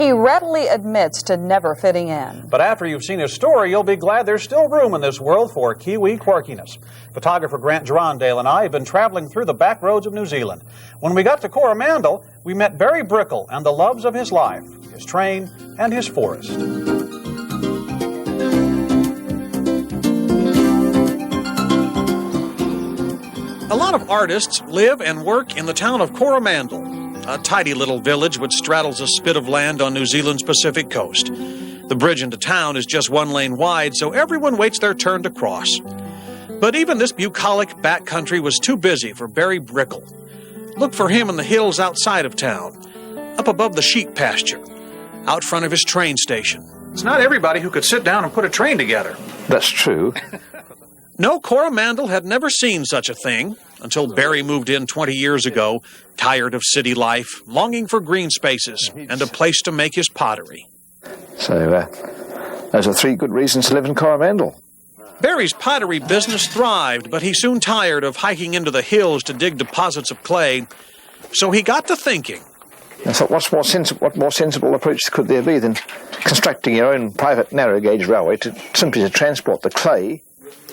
He readily admits to never fitting in. But after you've seen his story, you'll be glad there's still room in this world for Kiwi quirkiness. Photographer Grant Gerondale and I have been traveling through the back roads of New Zealand. When we got to Coromandel, we met Barry Brickell and the loves of his life, his train and his forest. A lot of artists live and work in the town of Coromandel, a tidy little village which straddles a spit of land on New Zealand's Pacific coast. The bridge into town is just 1 lane wide, so everyone waits their turn to cross. But even this bucolic backcountry was too busy for Barry Brickell. Look for him in the hills outside of town, up above the sheep pasture, out front of his train station. It's not everybody who could sit down and put a train together. That's true. No, Coromandel had never seen such a thing until Barry moved in 20 years ago, tired of city life, longing for green spaces and a place to make his pottery. So, those are 3 good reasons to live in Coromandel. Barry's pottery business thrived, but he soon tired of hiking into the hills to dig deposits of clay, so he got to thinking. I thought, what more sensible approach could there be than constructing your own private narrow gauge railway simply to transport the clay?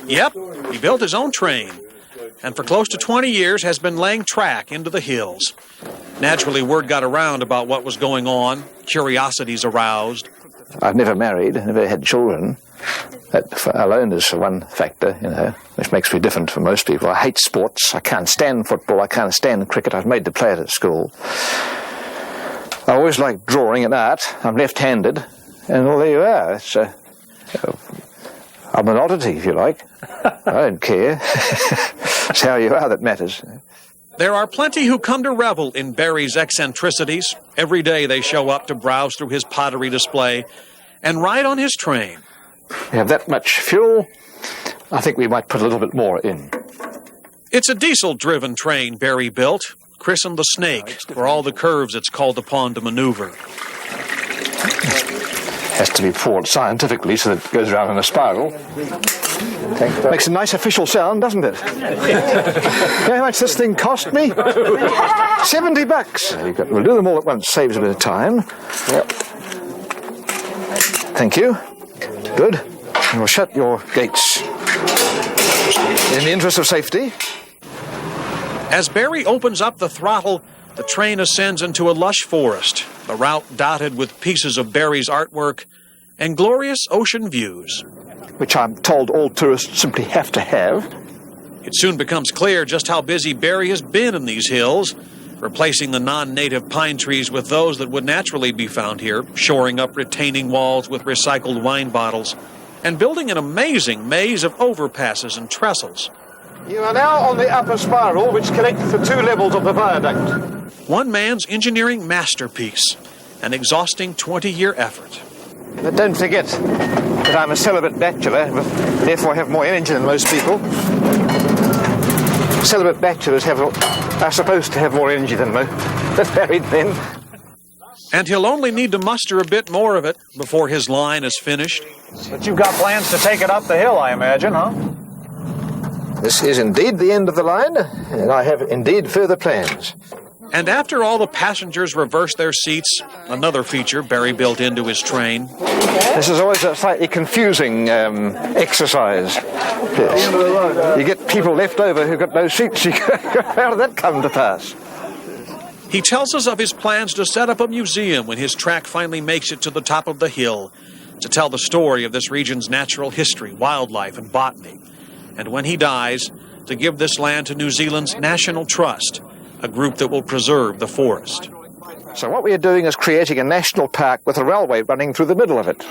Yep, he built his own train, and for close to 20 years has been laying track into the hills. Naturally, word got around about what was going on, curiosities aroused. I've never married, never had children. That alone is one factor, which makes me different from most people. I hate sports. I can't stand football. I can't stand cricket. I've made to play it at school. I always liked drawing and art. I'm left-handed, and well, there you are. It's I'm an oddity, if you like. I don't care. It's how you are that matters. There are plenty who come to revel in Barry's eccentricities. Every day they show up to browse through his pottery display and ride on his train. We have that much fuel. I think we might put a little bit more in. It's a diesel-driven train Barry built, christened the Snake, for all the curves it's called upon to maneuver. Has to be poured scientifically so that it goes around in a spiral. Makes a nice official sound, doesn't it? You know how much this thing cost me? $70. We'll do them all at once, saves a bit of time. Yep. Thank you. Good. And we'll shut your gates. In the interest of safety. As Barry opens up the throttle, the train ascends into a lush forest, the route dotted with pieces of Barry's artwork and glorious ocean views. Which I'm told all tourists simply have to have. It soon becomes clear just how busy Barry has been in these hills, replacing the non-native pine trees with those that would naturally be found here, shoring up retaining walls with recycled wine bottles, and building an amazing maze of overpasses and trestles. You are now on the upper spiral, which connects the 2 levels of the viaduct. One man's engineering masterpiece, an exhausting 20-year effort. But don't forget that I'm a celibate bachelor, therefore have more energy than most people. Celibate bachelors are supposed to have more energy than married men. And he'll only need to muster a bit more of it before his line is finished. But you've got plans to take it up the hill, I imagine, huh? This is indeed the end of the line, and I have indeed further plans. And after all the passengers reverse their seats, another feature Barry built into his train. This is always a slightly confusing exercise. Yes. You get people left over who've got no seats. How did that come to pass? He tells us of his plans to set up a museum when his track finally makes it to the top of the hill, to tell the story of this region's natural history, wildlife, and botany. And when he dies, to give this land to New Zealand's National Trust, a group that will preserve the forest. So what we are doing is creating a national park with a railway running through the middle of it.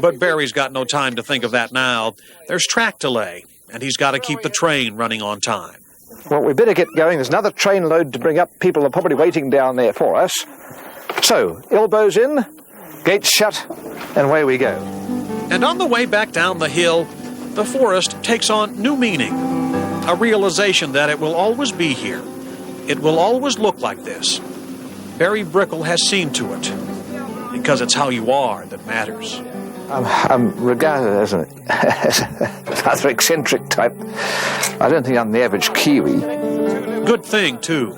But Barry's got no time to think of that now. There's track to lay, and he's got to keep the train running on time. Well, we better get going. There's another train load to bring up. People are probably waiting down there for us. So, elbows in, gates shut, and away we go. And on the way back down the hill, the forest takes on new meaning, a realization that it will always be here. It will always look like this. Barry Brickell has seen to it, because it's how you are that matters. I'm regarded as a rather eccentric type. I don't think I'm the average Kiwi. Good thing, too.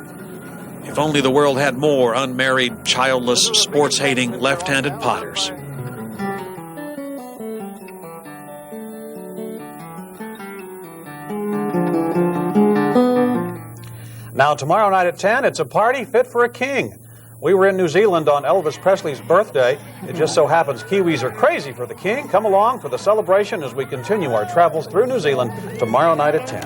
If only the world had more unmarried, childless, sports-hating, left-handed potters. Now, tomorrow night at 10, it's a party fit for a king. We were in New Zealand on Elvis Presley's birthday. It just so happens Kiwis are crazy for the king. Come along for the celebration as we continue our travels through New Zealand tomorrow night at 10.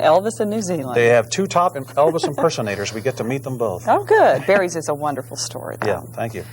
Elvis in New Zealand. They have two top Elvis impersonators. We get to meet them both. Oh, good. Barry's is a wonderful story, though. Yeah, thank you.